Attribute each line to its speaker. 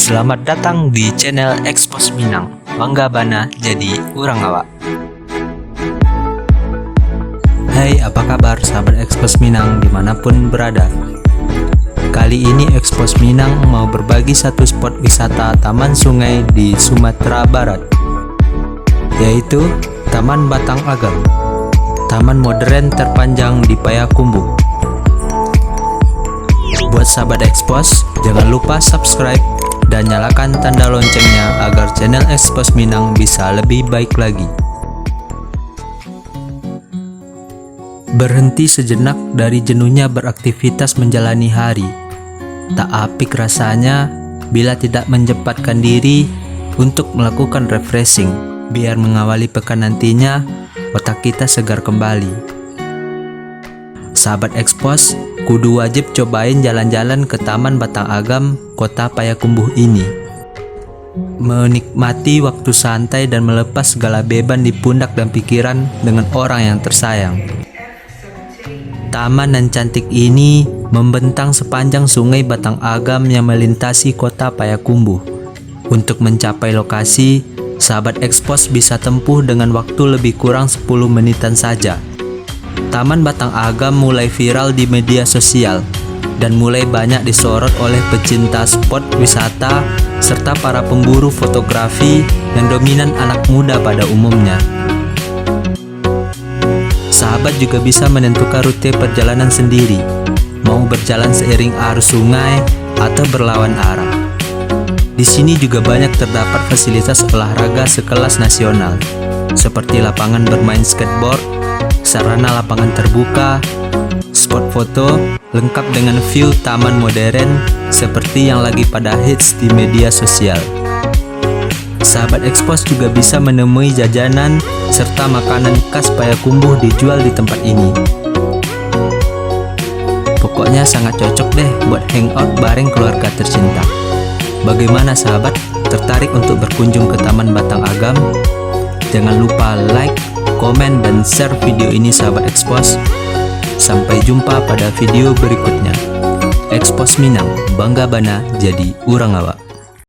Speaker 1: Selamat datang di channel Expos Minang. Bangga bana jadi urang awak. Hai, apa kabar sahabat Expos Minang dimanapun berada. Kali ini Expos Minang mau berbagi satu spot wisata taman sungai di Sumatera Barat, yaitu Taman Batang Agam, taman modern terpanjang di Payakumbuh. Buat sahabat Expos, jangan lupa subscribe dan nyalakan tanda loncengnya agar channel Expos Minang bisa lebih baik lagi. Berhenti sejenak dari jenuhnya beraktivitas menjalani hari. Tak apik rasanya bila tidak menyempatkan diri untuk melakukan refreshing, biar mengawali pekan nantinya otak kita segar kembali. Sahabat Expos, kudu wajib cobain jalan-jalan ke Taman Batang Agam, Kota Payakumbuh ini. Menikmati waktu santai dan melepas segala beban di pundak dan pikiran dengan orang yang tersayang. Taman yang cantik ini membentang sepanjang sungai Batang Agam yang melintasi Kota Payakumbuh. Untuk mencapai lokasi, sahabat Expos bisa tempuh dengan waktu lebih kurang 10 menitan saja. Taman Batang Agam mulai viral di media sosial dan mulai banyak disorot oleh pecinta spot wisata serta para pemburu fotografi yang dominan anak muda pada umumnya. Sahabat juga bisa menentukan rute perjalanan sendiri, mau berjalan seiring arus sungai atau berlawan arah. Di sini juga banyak terdapat fasilitas olahraga sekelas nasional, seperti lapangan bermain skateboard, sarana lapangan terbuka, spot foto, lengkap dengan view taman modern seperti yang lagi pada hits di media sosial. Sahabat Expos juga bisa menemui jajanan serta makanan khas Payakumbuh dijual di tempat ini. Pokoknya sangat cocok deh buat hangout bareng keluarga tercinta. Bagaimana sahabat, tertarik untuk berkunjung ke Taman Batang Agam? Jangan lupa like, komen, dan share video ini sahabat Expos. Sampai jumpa pada video berikutnya. Expos Minang, bangga bana jadi urang awak.